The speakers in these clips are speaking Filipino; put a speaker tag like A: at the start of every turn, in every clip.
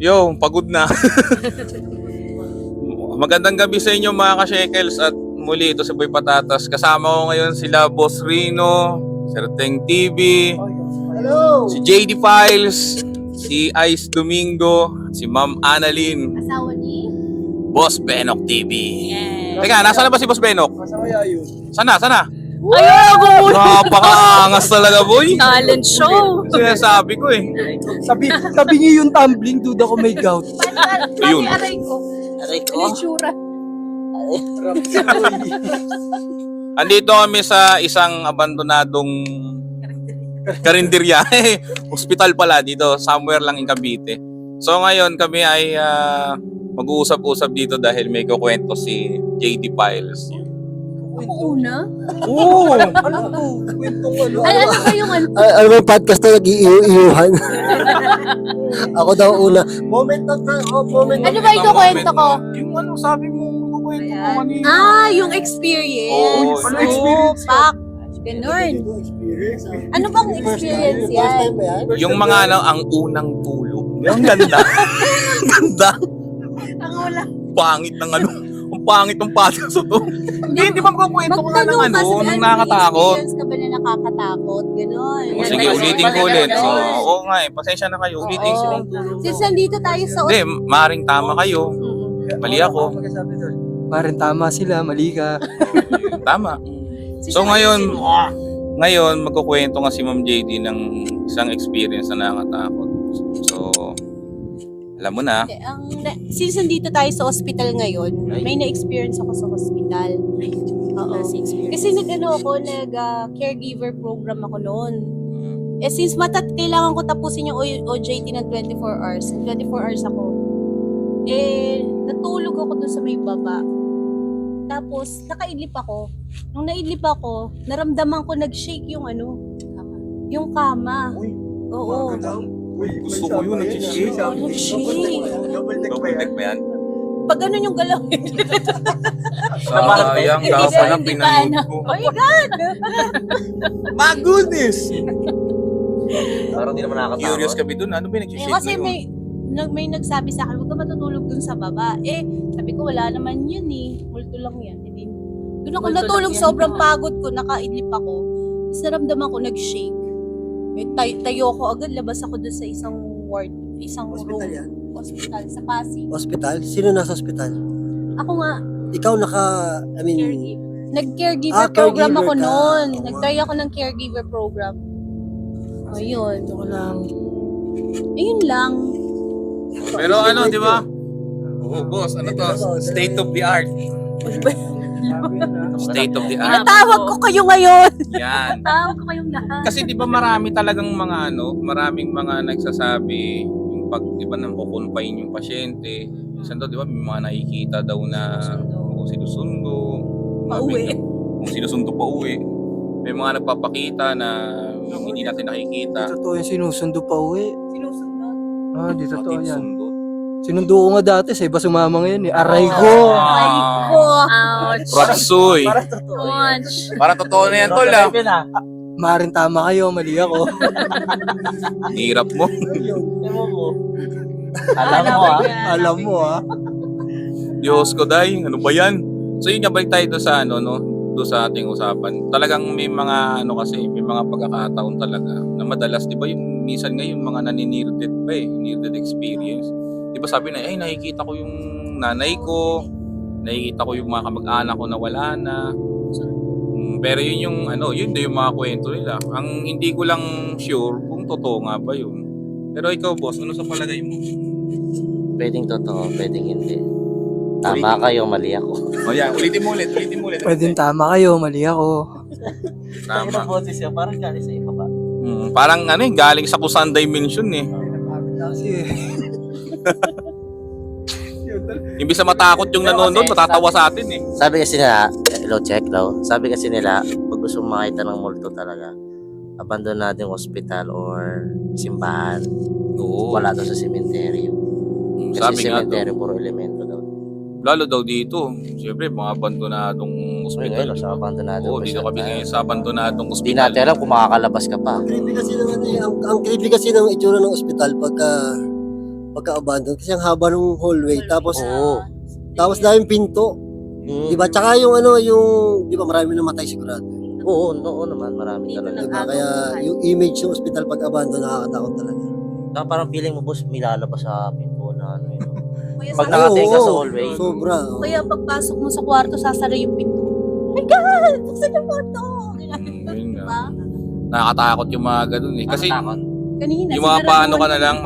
A: Yo, pagod na. Magandang gabi sa inyo mga ka-shekels at muli ito si Boy Patatas. Kasama ko ngayon sila Boss Rino, Sir Teng TV,
B: Hello!
A: si JD Files, si Ice Domingo, si Ma'am Annalyn,
B: Asawa ni?
A: Boss Benok TV.
B: Yes.
A: Teka, nasaan na ba si Boss Benok?
C: Masaya yun.
A: Sana?
B: Ayaw ko muna!
A: Napakaangas talaga, boy.
B: Talent show!
A: Sinasabi ko eh.
C: Sabi niyo yung tumbling, duda ko may gout.
A: Ayun.
B: Aray ko.
D: Aray ko.
B: Itsura.
A: Andito kami sa isang abandonadong karinderya. Hospital pala dito, somewhere lang in Cavite. So ngayon kami ay mag-uusap-usap dito dahil may kukwento si JD Files.
B: Ako una?
C: Oo! Ano to? Kwentong ano?
B: Ay, ano ba yung ano?
D: Ano ba yung podcast na nag-iiuhan? Ako daw una. Moment of time. Oh, moment.
B: Ano ba yung kwento ko?
A: Yung ano, sabi mo, kukwento mo
B: Ayan.
A: kanina.
B: Yung experience.
A: Oo,
C: ano experience
B: Pak. Ganun. Ano bang experience yan?
A: Yung mga ano, ang unang tulog. Ang ganda. Ang ganda.
B: Ang wala.
A: Pangit ng ano. Ang pangit ng podcast to. Hindi ba magkukwento ko nga ng
B: Magtanong
A: ano,
B: kasi,
A: nung
B: may
A: nakakatakot.
B: experience ka ba na nakakatakot? Ganun.
A: O, sige, ulitin ko ulit. So, oo nga eh, pasensya na kayo. Ulitin ko.
B: Since nandito tayo sa
A: Hindi, maring tama kayo. Mali ako.
C: Marin tama sila, mali ka.
A: Tama. So ngayon magkukwento nga si Ma'am JD ng isang experience na nakakatakot. So, alam mo na.
B: Since nandito tayo sa hospital ngayon, may na-experience ako sa hospital. Oo. Kasi caregiver program ako noon. Since kailangan ko tapusin yung OJT ng 24 hours. 24 hours ako. Natulog ako doon sa may baba. Tapos, nakaidlip ako. Nung naidlip ako, naramdaman ko nag-shake yung yung kama. Oo.
A: Gusto ko yun, nag-shake.
B: Nag-shake.
A: Double deck ba yan?
B: Pag ganun yung galaw.
A: Sayang, daw pala pinanood ko.
B: Oh my God!
A: My goodness!
D: Parang di naman nakakatakot.
A: Curious kami dun, ano ba yung nag-shake
B: Kasi
A: na yun?
B: may nagsabi sa akin, huwag ka matutulog dun sa baba. Sabi ko, wala naman yun eh. Multo lang yan. Doon ako natulog, sobrang pagod ko, nakaidlip ako. Tapos naramdaman ko, nag-shake. Tayo ko agad, labas ako doon sa isang ward, isang
D: Hospital
B: room.
D: yan?
B: Hospital, sa Pasig.
D: Hospital? Sino nasa hospital?
B: Ako nga,
D: Ikaw
B: nag-caregiver
D: caregiver
B: program ako
D: ka.
B: noon.
D: Oo.
B: Nag-try ako ng caregiver program. Ayun.
C: Ito ko lang.
B: Ayun lang.
A: Pero ano, di ba? Oo, boss, ano to? State of the art. State of the art.
B: Tinatawag ko kayo ngayon.
A: Yan.
B: Tinatawag ko kayong lahat.
A: Kasi di ba marami talagang maraming mga nagsasabi yung pag di ba nang kukonfine yung pasyente. Minsan daw di ba may mga nakikita daw na kung sinusundo,
B: Pauwi.
A: kung sinusundo pa uwi. May mga nagpapakita na yung hindi natin nakikita.
C: Totoo yung sinusundo pa uwi.
B: Sinusundot.
C: Di totoo yan.
A: Sinusundo.
C: Sinundo ko nga dati, sa iba sumama ngayon eh. Aray ko!
B: Ay ko. Ouch.
A: Rapsoy.
B: Ouch.
A: Para totoo na yan, tol ah.
C: Marin tama kayo, mali ako.
A: Hirap mo.
C: Alam mo
A: Diyos ko, day. Ano ba yan? So yun nga, balik tayo doon sa doon sa ating usapan. Talagang may mga may mga pagkakataon talaga na madalas, di ba yung minsan ngayon mga nani-near-death pa near-death experience. Di ba sabi na, nakikita ko yung nanay ko, nakikita ko yung mga kamag-anak ko na wala na. Pero yun yung yun na yung mga kwento nila. Ang hindi ko lang sure kung totoo nga ba yun. Pero ikaw, boss, ano sa palagay mo?
D: Pwedeng totoo, pwedeng hindi. Tama kayo, mali ako.
A: O yan, ulitin mo ulit.
C: Pwedeng tama kayo, mali ako.
A: Tama.
D: boses yun, parang galing sa iba ba?
A: Parang galing sa Kusan Dimension eh.
C: Kasi
A: Imbis na matakot yung nanonood, matatawa sa atin eh.
D: Sabi kasi nila, sabi kasi nila, pag gusto mo makita ng multo talaga, abandon natin yung hospital or simbahan.
A: Oo.
D: Wala daw sa sementeryo. Kasi
A: Sabi nga
D: sementeryo, puro elemento daw.
A: Lalo daw dito. Siyempre, mga abandonadong
D: Ngayon,
A: ospital.
D: sa abandonado.
A: Oo, dito kami ngayon sa abandonadong
D: Hindi
A: ospital.
D: natin alam kung makakalabas ka pa.
C: Creepy kasi ng ano, ang creepy kasi ng itsura ng ospital pagka abandon kasi ang haba ng hallway tapos daming pinto,
D: Mm.
C: 'di ba? Tsaka yung ano, yung 'di ba marami namatay sigurado.
D: Oo naman, marami
B: Dito
D: talaga.
C: 'Di ba? Kaya yung image ng ospital pag abandon nakakatakot talaga.
D: Saka parang feeling mo, boss, may lalabas sa pinto na ano yun.
B: Kuya,
D: Pag
B: sabi-
D: nakatingin ka
C: Oo,
D: sa hallway.
C: sobra. oo.
B: Kaya pagpasok mo sa kwarto, sasara yung pinto. My God! Buksan yung kwarto!
A: Yun nga.
B: Diba?
A: Nakakatakot yung mga ganun eh. Kasi
D: Nakatakot.
B: Kanina,
A: yung mga paano ka na
B: siguraduhan
A: lang,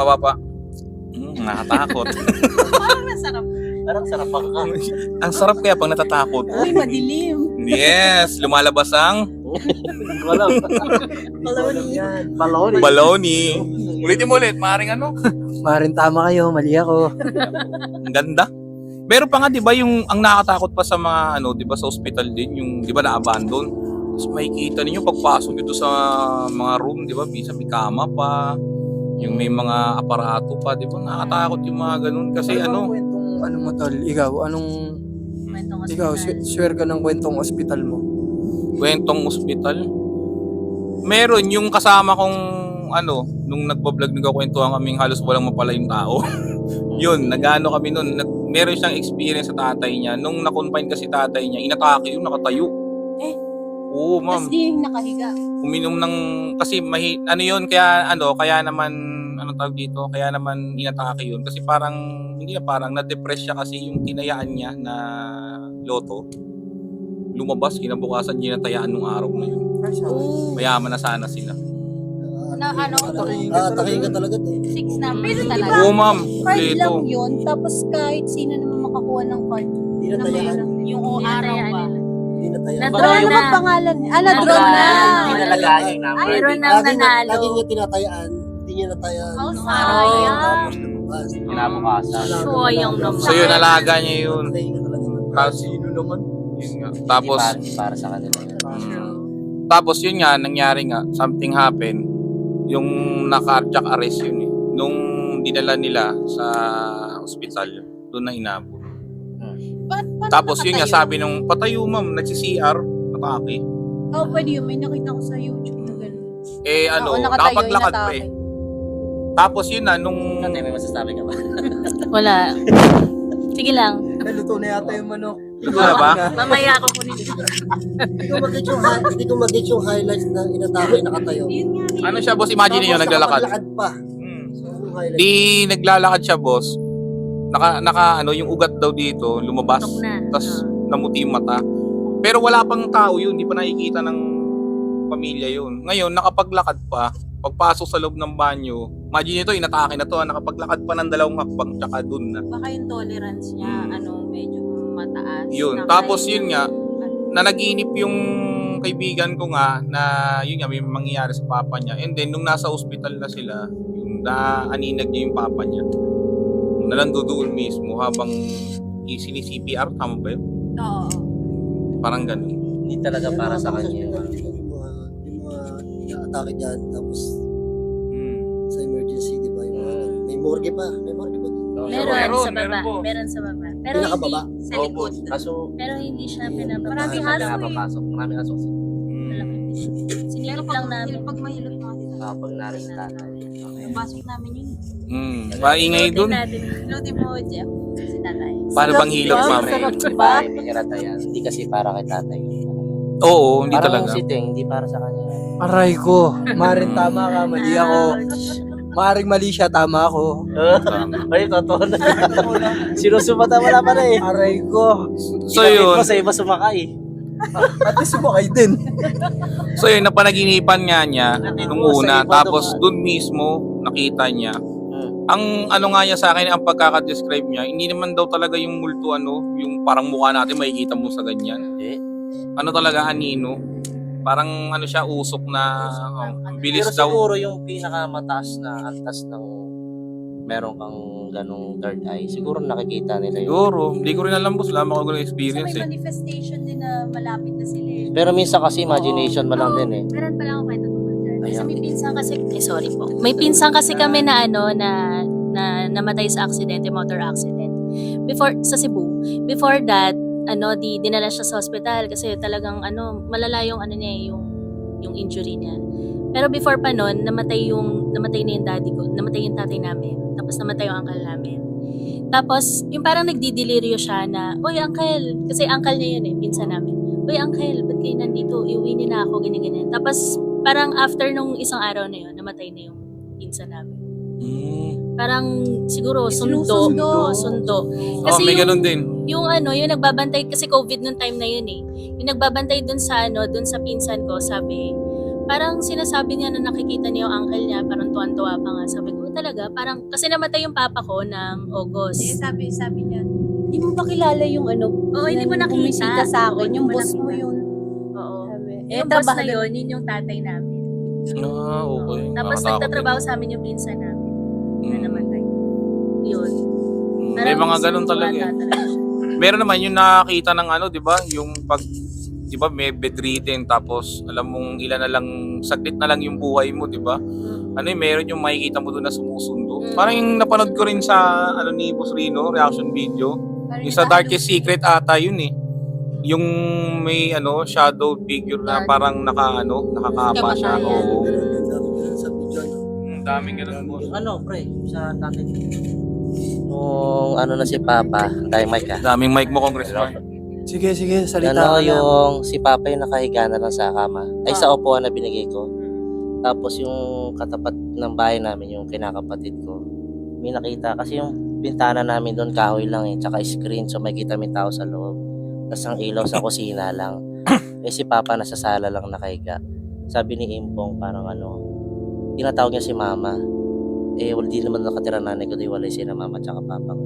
A: nakakatakot.
B: Parang masarap.
D: Parang sarapan ka.
A: Ang sarap kaya pag natatakot.
B: Uy, madilim.
A: Yes, lumalabas ang
D: Wala.
B: Baloney.
D: Balon.
A: baloney. Ulitin mo ulit, maaaring ano?
C: Maring tama kayo, mali ako.
A: Ang ganda. Meron pa nga 'di ba yung ang nakakatakot pa sa mga ano, 'di ba sa ospital din yung 'di ba na-abandon. Tapos makikita ninyo pagpasok dito sa mga room, 'di ba? Minsan may kama pa, yung may mga aparato pa, 'di ba? Nakakatakot yung mga ganun kasi ano,
C: Ano mo tol, ikaw, share ka ng kwentong ospital mo.
A: kwentong ospital. Meron yung kasama kong ano, nung nagbablog nagkakwentuhan kaming halos walang mapala yung tao. Yun, nagano kami nun. Meron siyang experience sa tatay niya. Nung na-confine kasi tatay niya, inatake yun, nakatayo.
B: Eh?
A: Oo, ma'am.
B: Tapos di nakahiga.
A: Uminom ng kasi ano yun kaya naman anong tawag dito kaya naman inatake yun kasi parang hindi na parang na-depress siya kasi yung tinayaan niya na loto lumabas kinabukasan ginatayaan nung araw na yun.
B: Oh.
A: Mayaman na sana sila.
B: Na ano?
C: Takihin ka talaga eh.
B: 6 numbers talaga.
A: Oo, ma'am.
B: Card
A: Kompleto.
B: lang yun. Tapos kahit sino naman makakuha ng card.
C: Hindi na
B: Na
C: tayaan.
B: may- yung araw ba?
C: Hindi na tayaan.
B: Wala naman pangalan. Na-draw na.
D: Pinalagaan yung number.
B: Mayroon nang nanalo.
C: Lagi niya tinatayaan. Hindi niya natayaan.
B: Oh, sayang.
C: Tapos lumabas.
D: Kinabukasan.
B: Sayang naman.
A: So yun alaga niya yun.
C: Takihin ka talaga.
A: Tapos yun naman. Yun nga. Tapos
D: Hindi para sa kanila.
A: tapos yun nga nangyari nga something happened. Yung naka-cardiac arrest yun eh. Nung dinala nila sa ospital, doon na inabot.
B: Paano
A: Tapos yun nga
B: nakatayo?
A: sabi nung patayo ma'am, nagsi-CR, atake.
B: Oh, pwede yun. May nakita ko sa YouTube na gano'n.
A: Eh ano,
B: Oo, nakatayo,
A: nakapaglakad pa
B: inatake.
A: eh. Tapos yun na, nung
D: Tatay, may masasabi ka ba?
E: Wala. Sige lang.
C: Luto na yata yung manok.
A: ito na ba?
E: Mamaya ako kunin.
C: Hindi ko mag-get yung highlights na inatake nakatayo.
B: Yun nga.
A: Ano siya boss, imagine niyo naglalakad.
C: Nakapaglakad pa.
A: Hmm.
C: Anong highlights?
A: Di naglalakad siya boss. Naka ano, yung ugat daw dito, lumabas.
E: Tok na.
A: Tapos namuti yung mata. Pero wala pang tao yun, di pa nakikita ng pamilya yun. Ngayon, nakapaglakad pa. Pagpasok sa loob ng banyo, imagine ito, inatake na to, nakapaglakad pa ng 2 hakbang tsaka dun na.
E: Baka yung tolerance niya, medyo mataas.
A: Yun.
E: Na
A: Tapos
E: kahit-
A: yun nga, na naginip yung kaibigan ko nga na yun nga may mangyayari sa papa niya. And then nung nasa ospital na sila, yung naaninag niya yung papa niya. Na nandoon mismo habang CPR, tama ba yun?
B: Oo.
A: Parang ganun.
D: Hindi talaga para sa kanya.
C: Yung mga atake dyan, tapos
A: Hmm.
C: sa emergency, di ba? Yung mga, may morgue pa. May morgue pa.
E: Meron sa
A: meron
E: baba.
A: po.
E: Meron sa baba. Pero
C: Pinakababa?
E: hindi sa
A: Oo,
E: likod.
D: Kaso,
E: Pero hindi siya
C: Maraming
E: Maraming
C: haso
E: haso eh.
D: pinapapasok. Maraming haso.
A: Hmm.
E: Sinilip lang namin.
B: Pag mahilot na kasi
D: Pag narin sa tatay.
B: pasok namin yun.
A: Hmm. Maingay dun.
B: Lodi mo, Jeff. Si tatay.
A: Paano bang hilot,
B: Sarap,
A: ma'am?
B: sarap.
D: Diba? May hirata yan. Hindi kasi para kay tatay.
A: Oo, hindi
D: Parang
A: talaga.
D: si Teng, hindi para sa kanya.
C: Aray ko. Maring tama ka, mali ako. Maring mali siya, tama ako.
D: Ay, totoo na. Sinusumata wala pa na eh.
C: Aray ko.
A: So
D: Kinabit
A: yun,
D: mo sa iba sumakay.
C: At least sumakay din.
A: so yun, napanaginipan nga niya nung
D: Oo, sa
A: una.
D: iba
A: Tapos
D: naman.
A: dun mismo, nakita niya. Ang ano nga niya sa akin, ang pagkakadescribe niya, hindi naman daw talaga yung multo yung parang mukha natin makikita mo sa ganyan.
D: Hindi.
A: Ano talaga, anino. Parang ano siya, usok na ang bilis
D: Pero
A: daw.
D: siguro yung pinakamataas na antas ng meron kang ganong third eye, siguro nakikita nila yun.
A: Siguro, hindi ko rin alam boss, wala ako ganung
B: So
A: experience
B: may
A: eh.
B: manifestation din na malapit na sila eh.
D: Pero minsan kasi imagination mo lang din eh.
E: Meron pala ako kwento tungkol dyan. Kasi
D: Ayan.
E: may pinsan kasi, sorry po. May pinsan kasi kami na na namatay sa aksidente, motor accident.
F: Before, sa Cebu. Before that, dinala siya sa hospital kasi talagang malala yung niya, yung injury niya. Pero before pa nun, namatay na yung daddy ko, namatay yung tatay namin, tapos namatay yung uncle namin. Tapos, yung parang nagdidelirio siya na, "Uy, uncle," kasi uncle niya yun pinsan namin. "Uy, uncle, ba't kayo nandito? Iuwi niyo na ako," ganyan-ganyan. Tapos, parang after nung isang araw na yun, namatay na yung pinsan namin. Parang, siguro, sundo. Kasi
A: May ganun din.
F: yung nagbabantay, kasi COVID nung time na yun yung nagbabantay dun sa pinsan ko, sabi, parang sinasabi niya na nakikita niya yung uncle niya, parang tuwan-tuwa pa nga. Sabi ko, talaga, parang, kasi namatay yung papa ko ng August.
B: Sabi niya, hindi mo ba kilala yung
F: Oo, hindi mo nakita.
B: bumisita sa akin,
F: Oo,
B: yung
F: hindi mo
B: boss mo
F: nakita.
B: yun.
F: Oo.
B: Sabi,
F: Yung boss na yun yung tatay namin.
A: Okay.
F: Tapos
A: Nakatakot
F: nagtatrabaho
A: din.
F: sa amin yung pinsan namin na
A: Mm.
F: namatay. Yun.
A: May mga ganun talaga eh. Meron naman yung nakakita ng di ba? Yung pag, di ba, may bedridden tapos alam mong ilan na lang, saglit na lang yung buhay mo, di ba? Meron yung makikita mo doon na sumusundo. Parang yung napanood ko rin sa, ni Boss Rino, reaction video. Yung sa Darkest Secret ata yun eh. Yung may, shadow figure na parang nakakapa siya.
F: Kamatayan.
A: Oo.
C: Sa video,
A: Daming ganun, boss.
D: Pre, sa tatay. Nung na si Papa, tayo mic
A: Daming mic mo, Congressman.
G: Sige, salita ka lang.
D: yung si Papa yung nakahiga na lang sa kama. Ay, sa upuan na binigay ko. Tapos yung katapat ng bahay namin, yung kinakapatid ko, may nakita. Kasi yung bintana namin doon, kahoy lang tsaka screen. So may kita may tao sa loob. Tapos ang ilaw sa kusina lang. Si Papa nasa sala lang nakahiga. Sabi ni Impong, parang tinatawag niya si Mama. Di naman nakatira nanay ko, di walay sila Mama tsaka Papa ko.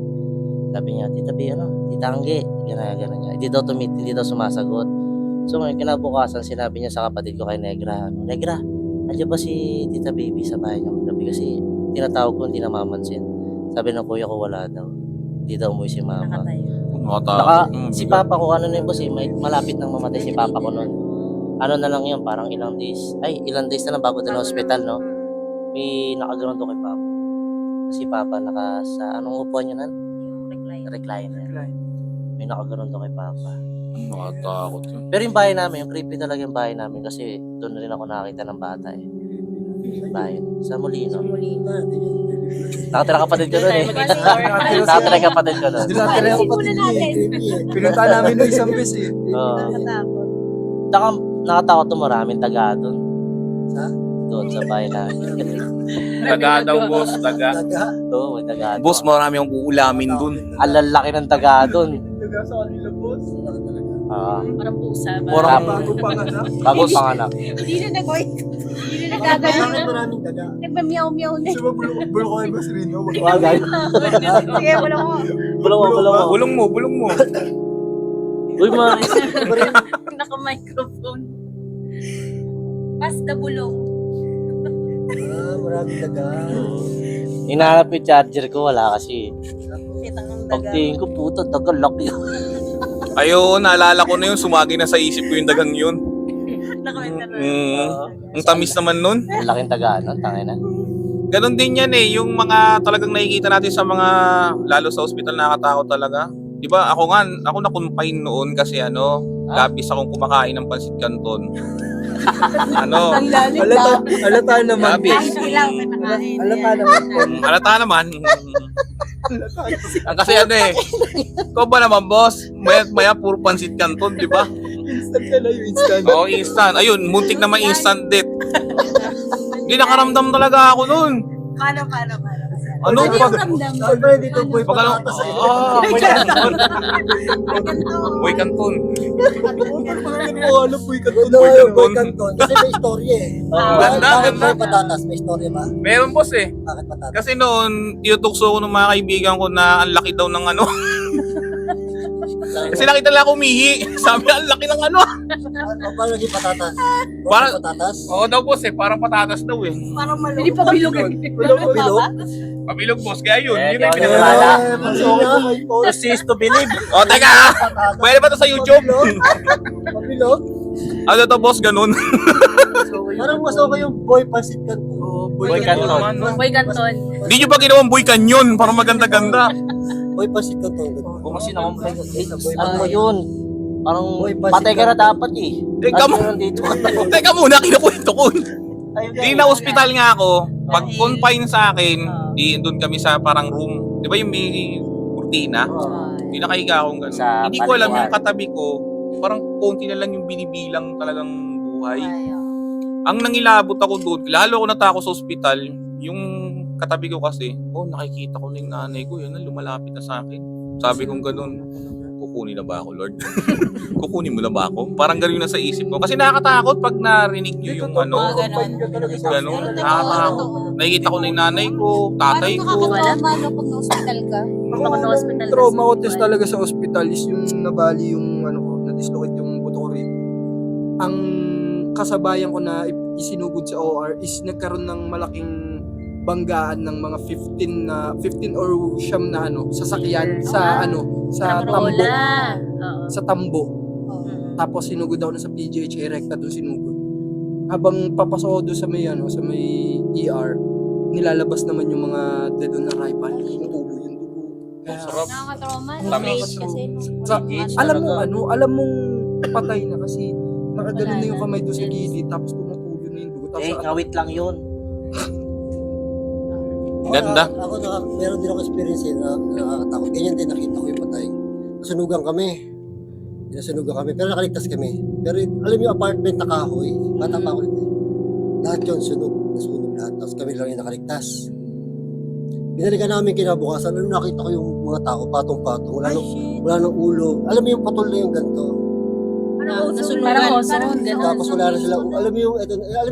D: Sabi niya, Tita B, Tita Angge, gano'n niya. Hindi daw sumasagot. So ngayon, kinabukasan, sinabi niya sa kapatid ko kay Negra, Negra, nandiyan ba si Tita Baby sa bahay niya magabi? Kasi tinatawag ko, hindi namamansin. Sabi ng kuya ko, wala daw. Hindi daw umuwi si Mama. Si Papa ko, na yun boss malapit nang mamatay si Papa ko noon. Na lang yun, parang ilang days na lang bago na hospital, no? May nakagano'n to kay Papa. Si Papa sa anong upuan niya nan? Recliner. May nakagano'n to kay Papa.
A: Nakatakot yun.
D: Pero yung bahay namin, yung creepy talaga yung bahay namin kasi doon rin ako nakakita ng bata Bahay. Sa Molino. Nakatira kapatid ko doon Nakatira kapatid ko doon.
G: Dinatira ako pati Pinunta namin ng isang beses
D: Oo.
B: Nakatakot.
D: Tsaka nakatakot to, maraming taga doon.
C: Sa?
D: Doon sa bahay namin.
A: Taga daw, boss. Taga.
D: Oo, may taga doon.
A: Boss, marami akong uulamin dun.
D: Ang lalaki ng taga doon.
G: Taga sa kanila, boss.
F: Parang pusa.
A: Parang
G: Bago panganak.
D: Bagong panganak.
B: Hindi na
C: Bakit
B: nagagano.
C: maraming taga?
B: Nagmamiyaw-miyaw na.
G: Sige, bulok ko kay Boss Rino.
D: Wagay.
B: Sige, wala mo.
D: Bulong mo.
A: Bulong mo.
D: Uy,
F: Naka-microphone. Basta bulong.
C: Maraming taga.
D: Hinahanap yung charger ko, wala kasi.
B: Kitang ang daga.
D: Pagtingin ko, puto, tagal laki.
A: Ayun, naalala ko na yun. Sumagi na sa isip ko yung dagang yun.
F: Nakamenta na.
A: Ang tamis naman nun.
D: Ang laking taga, tangin na.
A: Ganon din yan eh. Yung mga talagang nakikita natin sa mga, lalo sa ospital, nakakatakot talaga. Diba, ako na-confine noon kasi labis akong kumakain ng pansit canton.
B: Ang lalim na.
G: Alata naman.
A: Labis.
G: Alata naman po.
A: Alata naman. Kasi ikaw ba naman, boss? Maya puro pansit canton, di ba?
G: Instant ka na yung instant.
A: Oo, instant. Ayun, muntik naman instant death. Hindi nakaramdam talaga ako noon.
B: Paano?
A: Ano
B: Ano
A: pag...
B: yung ramdam?
C: Siyempre, dito po
A: Pag ano...
C: ipatatas sa
A: Boy canton. Boy canton.
G: Ano po yung kanto?
C: Ito
A: Boy
C: yung Boy
A: Canton.
C: Canton. Kasi may istorya eh.
A: Ganda,
C: Bakit
A: ganda.
C: may patatas? May istorya ba?
A: Meron, boss eh.
C: Bakit patatas?
A: Kasi noon, tinutukso ko ng mga kaibigan ko na ang laki daw ng Kasi nakita nila ako umihi. Sabi, ang laki ng
C: Paano naging patatas?
A: Parang-
C: Patatas?
A: Oo daw, boss eh. Parang patatas daw eh.
B: Parang malungkot. Hindi pa bilog.
C: Bilog?
A: Pabilog, boss. Kaya yun. Yun
D: Eh, di
A: yung
D: ako
A: pinapalala.
D: Wala. Choose to believe.
A: O, teka. Pwede ba to sa YouTube?
C: Pabilog?
A: Ano to, boss? Ganun.
C: Parang mas okay yung boy pansit canton.
D: Boy Canton.
F: Boy Canton.
A: Hindi nyo ba ginawang boy canyon? Parang maganda-ganda.
C: Boy, pasit ka to.
D: Kung kasi ano mo yun, parang
C: Boy, pasit
D: patay ka na
C: ka.
D: dapat eh.
A: Teka mo,
D: Nandito ka na.
A: teka muna, kinukwento ko.
D: Ayun
A: Di
D: nga.
A: na hospital nga ako. Pag confine sa akin, doon kami sa parang room. Di ba yung may kurtina? Di nakahiga akong gano'n.
D: Sa
A: Hindi ko alam
D: paliguan.
A: yung katabi ko, parang konti na lang yung binibilang talagang buhay. Ang nangilabot ako doon, lalo ako natakot sa ospital, yung katabi ko kasi, nakikita ko na yung nanay ko, yun na lumalapit na sa akin. Sabi kong gano'n, kukunin na ba ako, Lord? Kukunin mo na ba ako? Parang gano'n na sa isip ko. Kasi nakakatakot pag narinig nyo yung ano, gano'n, nakakatakot. Nakikita ko na yung nanay ko, tatay ko.
B: Nakakatrauma no pag na-hospital ka.
F: Ako na-hospital kasi.
G: Trauma ko test talaga sa ospital is yung nabali yung ano ko, na-dislocate yung buto ko rin. Ang kasabayan ko na isinugod sa OR is nagkaroon ng malaking banggaan ng mga 15 or siyam na sasakyan sa sa tambo.
F: Oo.
G: Sa tambo. Tapos sinugod ako na sa PGH Erecta doon sinugod. Habang papasok ako doon sa may ER, nilalabas naman yung mga dead on arrival. Tumutubo yung dugo. Kaya,
B: Nakakatrauma.
A: Tamis.
B: Kasi
G: alam mong patay na kasi nakaganon na yung kamay doon sa gilid tapos tumutubo na yung dugo. Tapos
D: Ngawit lang yun.
A: Ganda.
C: Ako, meron din ako experience na nakakatakot. Ganyan din, nakita ko yung patay. Nasunugan kami. Pero nakaligtas kami. Pero alam mo yung apartment na kahoy, bata pa ako rin. Lahat yun, nasunog lahat. Tapos kami lang yung nakaligtas. Binalikan namin kinabukasan, nakita ko yung mga tao, patong-patong. Wala nang ulo. Alam mo yung patol na yung ganito.
F: Parang oso.
C: Tapos wala na sila. Alam mo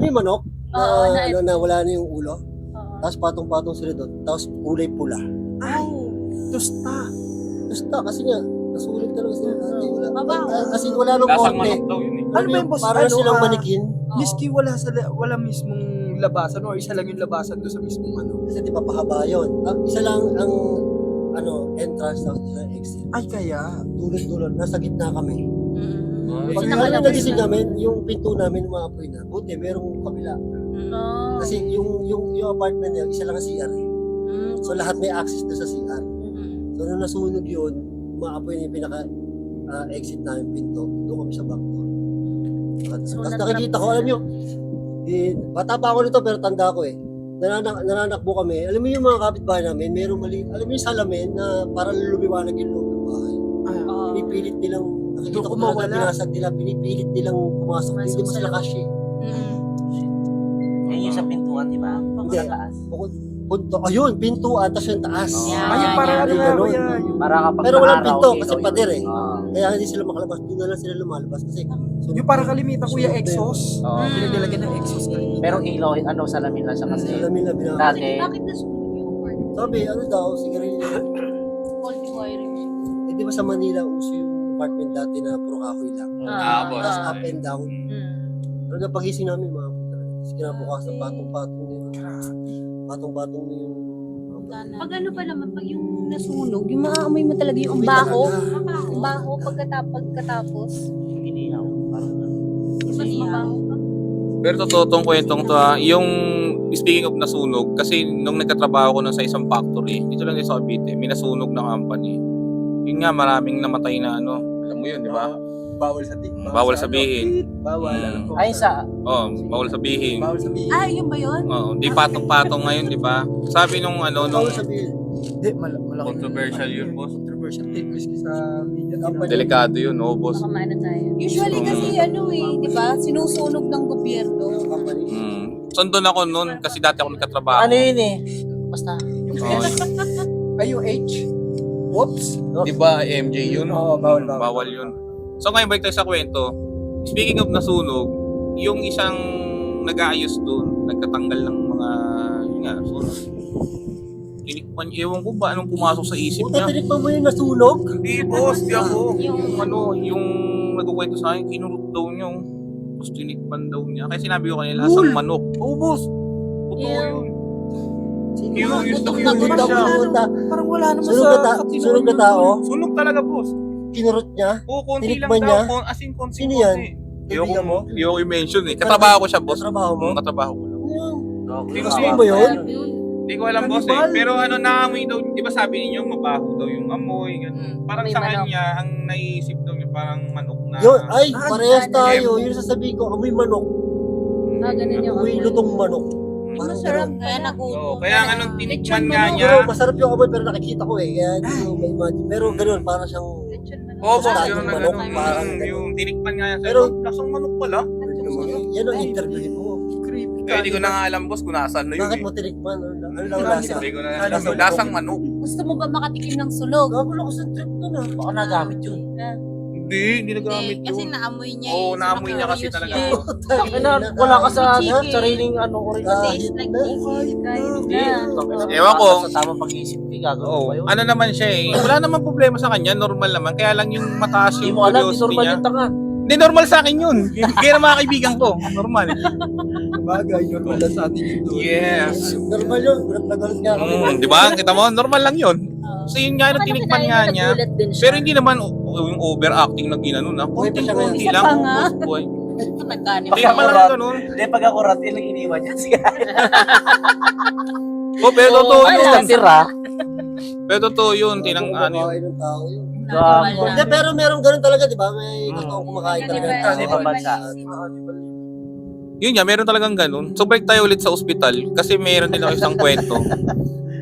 C: yung manok? Na wala na yung ulo. Tapos patong-patong sila doon. Tapos kulay pula.
G: tusta.
C: Basta kasi nga, nasulit talaga sila natin.
B: Mabaho.
C: Kasi wala nang
A: Lasang
C: konti.
A: manok daw yun eh.
G: Ano ba yung boss?
C: Parang silang manikin.
G: Miski wala mismong labasan or isa lang yung labasan doon sa mismong
C: Kasi di ba pahaba yun. Isa lang ang entrance tapos isa ang exit.
G: Ay kaya.
C: Dulot-dulot. Nasa gitna kami. Pag
F: Kasi
C: nagising namin, yung pinto namin umaapoy na. Buti, merong kabila. Kasi yung apartment niya, isa lang ang CR eh. So lahat may access na sa CR. So nung nasunog yun, umaapoy na yung pinaka-exit namin pinto. Doon kami sa back door. Tapos nakikita ko, alam nyo, bata pa ako nito pero tanda ko eh. Nananakbo kami. Alam mo yung mga kapitbahay namin, merong mali. Alam mo yung salamin na parang lumiwanag yung loob ng bahay. Pinipilit nilang, nakikita ko talaga binasag nila, pinipilit nilang pumasok. Hindi mo sila kasi.
D: Yan yung sa pintuan, di ba?
C: Hindi.
D: Pagkataas.
C: Punto, ayun, pintuan, tapos yung taas.
G: Ay, parang ano nga
C: Ganun.
G: kuya.
D: Para kapag
C: Pero walang
D: naaraw,
C: pinto
D: ilaw
C: kasi
D: yun.
C: pader eh.
D: Oo.
C: Kaya hindi sila makalabas. Doon na lang sila lumalabas kasi
G: Yung parang kalimitan kuya exhaust.
D: Oo.
G: Pinaglalagyan ng exhaust kalimitan.
D: Pero ilaw, salamin lang siya kasi.
C: alamin na binaka.
D: Dati,
B: Bakit nasunog yung apartment?
C: Sabi, ano daw, sigarilyo.
B: Faulty wiring.
C: Eh, di ba sa Manila, uso yung apartment dati na puro kahoy lang.
A: Boss.
C: Tapos up and down. Pero napagising namin mga puta. Tapos kinabukasan, patong-patong na yun. Patong-patong na yung
B: Pag ano pa naman, pag yung nasunog, yung maaamoy mo talaga yung
C: Amoy
B: baho.
C: talaga.
B: Ang baho pagkatapos.
D: inihaw. Parang
B: Mas mabaho pa.
A: Pero totoo tong kwentong to yung speaking of nasunog, kasi nung nagkatrabaho ko sa isang factory, dito lang din sa Cavite, may nasunog na company. Yun nga, maraming namatay na alam mo yun, di ba?
G: Bawal sabihin.
A: Bawal.
D: Ay, sa
A: Bawal sabihin.
G: Bawal sabihin.
B: Ah, yun ba yun?
A: Di patong-patong ngayon, di ba? Sabi nung nung
C: Bawal sabihin.
G: Hindi, malaki.
A: controversial yun, boss.
G: Controversial take miski sa media.
A: Delikado yun, boss.
F: Baka maano tayo.
B: Usually kasi di ba, sinusunog ng gobyerno.
C: Company.
A: Sundon ako nun kasi dati ako nagkatrabaho.
D: ano yun eh. Basta.
G: Ay, yung H. Whoops.
A: Di ba MJ yun?
G: Oo, bawal.
A: Bawal yun. So ngayon balik tayo sa kwento. Speaking of nasunog, yung isang nag-aayos doon, nagtatanggal ng mga yun nga, sunog. Tinikman, ewan ko ba anong pumasok sa isip
C: Puta,
A: niya.
C: tinikman mo yung nasunog?
A: Hindi, boss, di ako. Yung nagkukwento sa akin, kinurot daw niya. Tapos tinikman daw niya. Kaya sinabi ko kanila, lasang manok.
G: Oh, boss.
A: Totoo
F: Yeah.
A: yun.
C: Curious
A: na siya.
G: Parang wala naman
C: Sunog na tao?
A: Sunog talaga, boss.
C: Kinurot niya?
A: Oo, konti lang
C: Tinikman niya?
A: daw. As in, konti.
C: Sino yan?
A: Ayoko mo? Ayoko i-mention eh. Katrabaho ko siya, boss.
C: Katrabaho mo?
A: Katrabaho ko lang.
C: Gusto mo ba yun?
A: Hindi ko alam boss eh. Pero naamoy daw, di ba sabi ninyo, mabaho daw yung amoy. Ganun. Parang
F: May
A: sa
F: manok.
A: kanya, ang naisip daw niya, parang manok na.
C: Yun, ay, parehas tayo. Yun sasabihin ko, amoy manok.
F: Ganun yung
C: Amoy lutong manok.
A: Mm.
C: Parang
B: Masarap
C: ganun.
B: kaya
A: Oo, kaya nga nung tinikman nga
B: manok.
A: niya.
C: Pero masarap yung amoy, pero nakikita ko eh. Kaya hindi ko may imagine. Pero ganun, parang siyang...
A: Oo, boss,
C: Basta
A: yun
C: yung
A: na
C: manok,
A: ganun.
C: parang
A: Yung tinikman nga niya.
C: Pero-
A: Pero, lasang manok pala.
C: Yan ang interviewin mo.
G: Creepy
A: Eh, hindi ko na nga alam, boss, kung nasaan na yun
C: Bakit
A: eh.
C: mo tinikman? Ano lang lasa?
A: Hindi ko na
C: Lasang
A: alam. Lasang manok.
B: Gusto mo ba makatikim ng sulog?
C: Gagulo ko sa trip nun ah.
D: Baka nagamit yun.
A: Hindi nagamit
E: Kasi
A: yun.
E: naamoy niya
A: Oo,
E: eh.
A: naamoy niya kasi
E: Curious
A: talaga.
E: yun.
D: Wala ka sa
B: Chicken.
D: sariling original.
E: Taste like chicken.
A: Ewan ko.
D: Sa tamang pag-iisip, gagawin
A: Oo.
D: ko yun.
A: Ano naman siya eh. Wala namang problema sa kanya. Normal naman. Kaya lang yung mataas
D: Hindi
A: yung
D: mo alam, di
A: curiosity
D: normal
A: niya.
D: yung tanga.
A: Hindi, normal sa akin yun. Kaya na mga kaibigan ko. Normal.
G: Bagay, yun wala sa atin yun doon.
A: Yes.
C: Normal yun. Gulat na gulat nga kami.
A: Di ba? Kita mo? Normal lang yun. So yun nga, nung tinikman nga niya.
F: Nagulat din siya.
A: Pero hindi naman yung overacting na ginano na.
C: Buhay pa siya
A: Konti
B: ngayon.
A: lang.
B: Isa pa nga.
A: Buhay.
E: Nagkanin.
A: Hindi naman lang ganun.
D: Hindi, pag ako rat, yun ang iniwan niya. Sige.
A: Oh, pero totoo
D: Ano
A: yun.
D: lang tira?
A: Pero totoo yun. Tinang ano yun.
C: Kumakain ng tao yun.
D: Gago.
C: Hindi, pero meron ganun talaga, di ba? May totoong kumakain
E: Kasi
C: talaga.
E: ba-
C: ng tao.
D: Sa ibang bansa.
A: Yun nga, meron talagang ganun. So balik tayo ulit sa ospital kasi meron din ako isang kwento.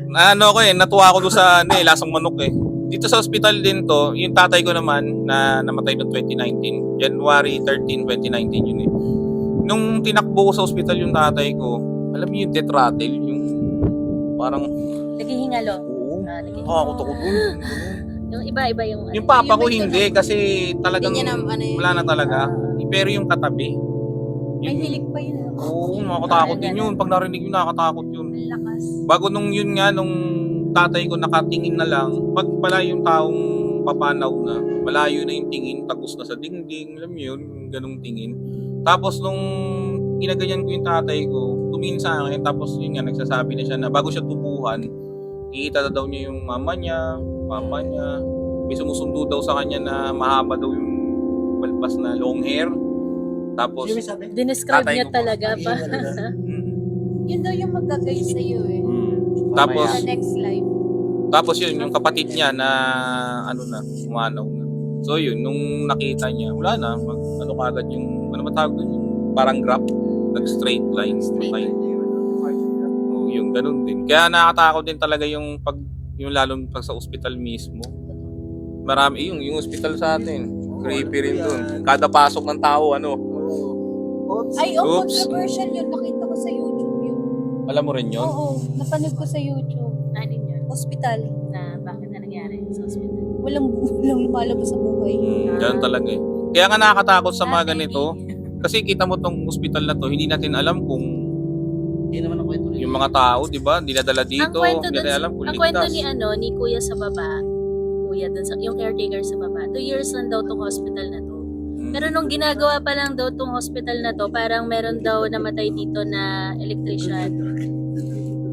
A: Na ano ko eh, natuwa ako doon sa lasang manok eh. Dito sa ospital din to, yung tatay ko naman na namatay noong 2019. January 13, 2019 yun eh. Nung tinakbo ko sa ospital yung tatay ko, alam niyo yung death rattle, yung parang
F: Naghihingalo.
A: oo.
F: Naghihingalo.
A: Ako to dun.
F: Yung iba-iba yung...
A: Yung papa ko hindi kasi talagang
E: Hindi niya na, ano yun.
A: wala na talaga. Pero yung katabi,
B: May hilik pa yun.
A: oo, nakakatakot din yun. Pag narinig yun, nakakatakot yun.
B: Ang lakas.
A: Bago nung yun nga, nung tatay ko nakatingin na lang, pag pala yung taong papanaw na, malayo na yung tingin, tagos na sa dingding, alam mo yun, yung ganung tingin. Tapos nung ginaganyan ko yung tatay ko, tumingin sa akin, tapos yun nga, nagsasabi na siya na bago siya tubuhan, ikita na daw niya yung mama niya, papa niya, may sumusundo daw sa kanya na mahaba daw yung balbas na long hair. Tapos,
C: Sino may sabi?
F: Dinescribe
A: Tatay
F: niya
A: ko po.
F: talaga pa.
B: Yun daw yung magagay sa'yo eh.
A: tapos,
B: Sa next life.
A: tapos yun, yung kapatid niya na, ano na, umanaw na. So yun, nung nakita niya, wala na, ano kagad yung, ano matawag doon, yung parang graph, nag-straight line. Patay. Oh, yung ganun din. Kaya nakakatakot din talaga yung pag, yung lalong pag sa ospital mismo. Marami, yung ospital sa atin, creepy rin doon. Kada pasok ng tao, ano,
B: Ay,
A: Oops.
B: controversial yun. Nakita ko sa YouTube yun.
A: alam mo rin yun?
B: Oo, napanood ko sa YouTube.
F: Ano yun?
B: Hospital.
F: Na bakit na nangyari sa hospital?
B: Walang lumalabas sa buhay.
A: Ganun talaga eh. Kaya nga nakakatakot sa mga ganito. Kasi kita mo tong ospital na to, hindi natin alam kung
D: Hindi naman ang kwento rin.
A: yung mga tao, di ba, dinadala dito,
F: Ang kwento
A: hindi
F: dun,
A: natin alam kung
F: ang kwento
A: ligtas.
F: ni Kuya sa baba, Kuya dun sa, yung caretaker sa baba, 2 years lang daw tong hospital na to. Pero nung ginagawa pa lang daw tong hospital na to, parang meron daw namatay dito na electrician,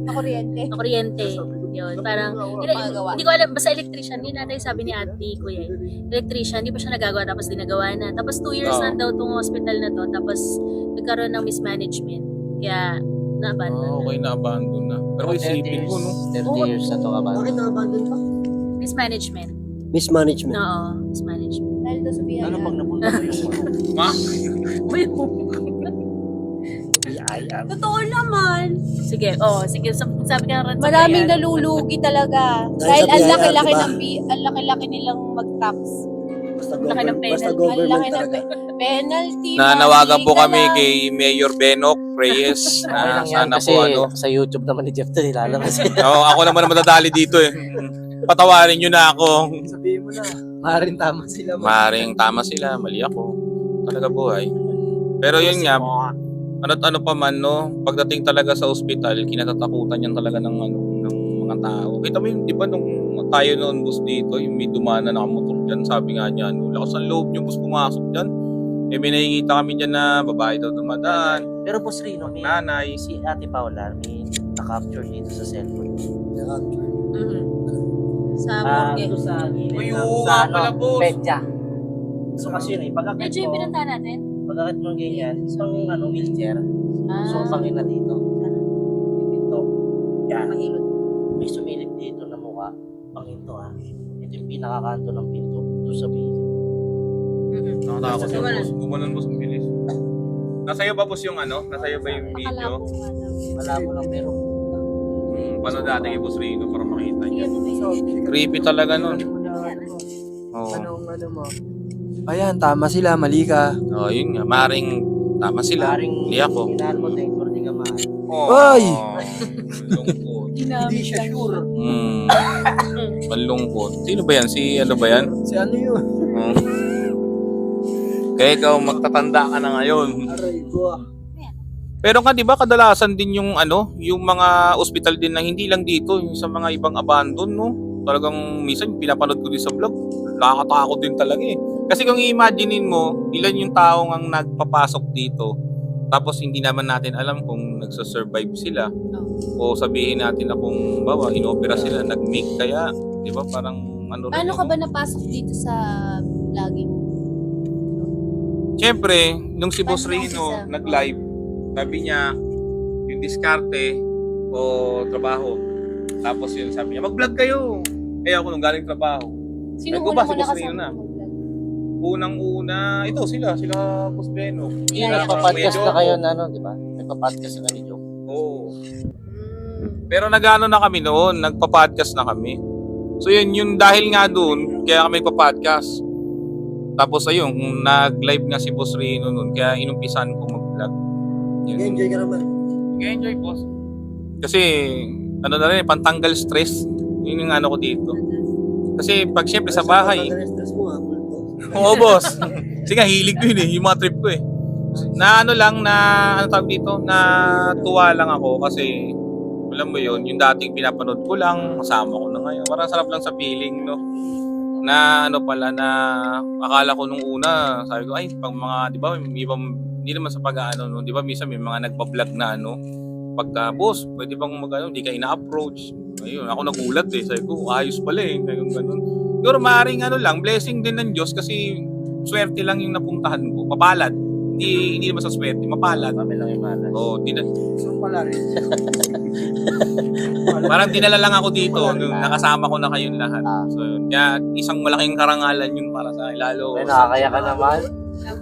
B: Na kuryente.
F: na kuryente. Yun, parang, hindi ko alam, basta electrician, yun natin sabi ni ate, kuya. Electrician, hindi pa siya nagagawa, tapos dinagawa na. Tapos 2 years
A: Oo.
F: lang daw tong hospital na to, tapos nagkaroon ng mismanagement. Kaya, na-abandon
A: Okay, na-abandon na. Pero isipin ko, no?
D: 30 years na to ka ba?
C: Bakit na-abandon pa?
F: Mismanagement.
C: Mismanagement.
F: Oo, mismanagement.
B: Dahil daw sa biyaya.
D: Ano pag napunta mo yung
A: Ma?
B: Totoo naman.
F: Sige, sige, sabi ka rin.
B: Maraming nalulugi talaga.
C: Dahil
B: Dahil
C: sa
B: ang
C: biyaya,
B: laki-laki
C: diba?
B: ang laki-laki nilang mag-tax.
C: Basta
F: Laki ng
C: government, basta
F: penalty.
B: Ang
C: government
B: laki ng
C: talaga.
B: penalty.
A: Nanawagan po
B: money,
A: kami
B: galang.
A: kay Mayor Benok Reyes
D: Okay
A: na
D: lang yan
A: sana
D: kasi
A: po ano.
D: sa YouTube naman ni Jeff to nilalabas.
A: Ako naman na madadali dito eh. Patawarin nyo na ako.
G: Sabihin mo na, maaaring tama sila.
A: Maring tama sila, mali ako. Talaga buhay. Pero yun nga, ano pa man no, pagdating talaga sa ospital, kinatatakutan yan talaga ng mga tao. Kita mo yung, di ba nung tayo noon bus dito, yung may dumana na nakamotor dyan, sabi nga niya, lakas ang loob niyo bus pumasok dyan. Eh may nakikita kami dyan na babae daw dumadaan,
D: Pero boss Rino, may
A: nanay.
D: si Ate Paula may na-capture dito sa cellphone.
E: Sa morgue.
D: Ito sa gilid
A: Uy,
D: ng-
A: oo
D: sa
A: nga pala, boss.
D: Pedya. So kasi yun eh, pag-akit
F: Medyo yung
D: mo,
F: pinunta natin.
D: pag-akit mo ganyan, pang wheelchair, so pangin na dito. Yung pinto. Yan.
E: mahilot.
D: may sumilip dito na mukha, panghinto ito yung pinakakanto ng pinto, doon sa may
A: Nakatakot
E: Basta
A: yun,
E: gumanon.
A: boss. Gumanon, boss, ang bilis. Nasa'yo ba, boss, yung ano? Nasa'yo ba yung video?
B: Nakalabo nga lang.
D: malabo lang pero
A: Paano dati kay Boss Rino para makita niya?
G: So,
A: Creepy talaga nun. Oo.
G: Anong ano mo? Ayan, tama sila, mali ka.
A: Oh, yun nga. Maring tama sila. Hindi ako.
D: Hinaan mo din, pero di ka mahal.
G: Ay!
A: Malungkot.
C: Hindi siya sure.
A: Malungkot. Sino ba yan? Si ano ba yan?
G: Si ano yun?
A: Hmm. Kaya ikaw magtatanda ka na ngayon.
G: Aray ko.
A: Pero nga 'di ba kadalasan din yung ano, yung mga ospital din na hindi lang dito, yung sa mga ibang abandon, no. Talagang minsan pinapanood ko din sa vlog. Nakakatakot din talaga eh. Kasi kung i-imaginein mo, ilan yung taong ang nagpapasok dito. Tapos hindi naman natin alam kung nagso-survive sila. O sabihin natin na kung bawa inopera sila, nag-make kaya, 'di ba? Parang ano rin.
B: Paano
A: yun,
B: ka
A: no?
B: ba napasok dito sa vlogging?
A: Siyempre, nung si Boss
B: Paano
A: Rino
B: umpisa?
A: nag-live, sabi niya, yung diskarte o trabaho. Tapos yun, sabi niya, mag-vlog kayo. Kaya ako nung galing trabaho.
B: Sino
A: Ay, ko ba?
B: una
A: Si
B: mo
A: Boss Rino
B: nakasama
A: na.
B: mag-vlog?
A: Unang-una, ito sila Boss Beno.
B: Yeah,
D: Nagpa-podcast
A: medyo-
D: na kayo na ano, di ba? Nagpa-podcast na kayo, joke.
A: Oo. Pero nag-ano na kami noon, nagpa-podcast na kami. So yun dahil nga doon, kaya kami nagpa-podcast. Tapos ayun, kung nag-live nga si Boss Rino noon, kaya inumpisan ko mag-vlog. Yun.
C: Enjoy ka naman.
A: Nag-enjoy, boss. Kasi, ano na rin, pantanggal stress. Yun yung ano ko dito. Kasi pag syempre sa bahay,
C: Stress mo multo.
A: oo boss. Kasi nga, hilig ko yun eh, yung mga trip ko eh. Na ano lang, na ano tawag dito, na tuwa lang ako kasi, alam mo yun, yung dating pinapanood ko lang, kasama ko na ngayon. Parang sarap lang sa feeling, no? Na ano pala, na akala ko nung una, sabi ko, ay, pag mga, di ba, may ibang, hindi naman sa pag-ano, no? Di ba, minsan may mga nagpa-vlog na ano, pagka, boss, pwede bang mag-ano, hindi ka ina-approach. Ayun, ako nagulat eh. Sabi ko, ayos pala eh. Ngayon ganun. Pero maaaring ano lang, blessing din ng Diyos kasi swerte lang yung napuntahan ko. Mapalad. Hindi naman sa swerte, mapalad.
D: Kami lang yung mahal.
A: Oh,
G: So pala rin.
A: parang dinala lang ako dito nung nakasama ko na kayong lahat. So, yun. Kaya isang malaking karangalan yun para sa akin. Lalo.
D: Ay, nakakaya ka naman.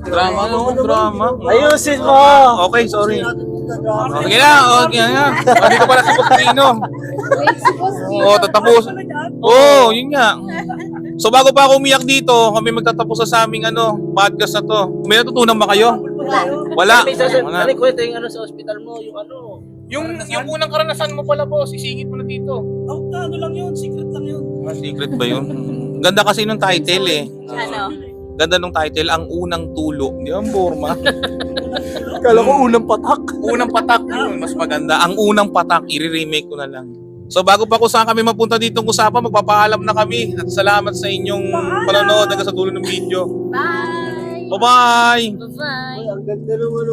A: Drama, no? Drama.
D: Ayusin mo!
A: Okay, sorry. Okay na, okay na. Dito pala si Bustino.
B: Wait, si Boss Rino.
A: Oo, tatapos. Oo, yun nga. So bago pa ako umiyak dito, kami magtatapos sa aming podcast na to. May natutunan ba kayo? Wala.
D: May
A: Wala.
D: sasabihin ko ito yung sa hospital mo, yung
A: Yung unang karanasan mo pala, boss, isingit mo na dito.
H: Ano lang yun, secret lang yun.
A: Ah, secret ba yun? Ganda kasi nung title eh.
E: Ano?
A: Ganda nung title, Ang Unang Tulo. Hindi ang Borma.
G: Kala ko unang patak.
A: Unang Patak yun, mas maganda. Ang Unang Patak, i-remake ko na lang. So bago pa kung saan kami mapunta ditong usapan, magpapaalam na kami. At salamat sa inyong panonood hanggang sa dulo ng video.
B: Bye!
A: Bye-bye!
F: Bye-bye.
C: Ang ganda ng ano,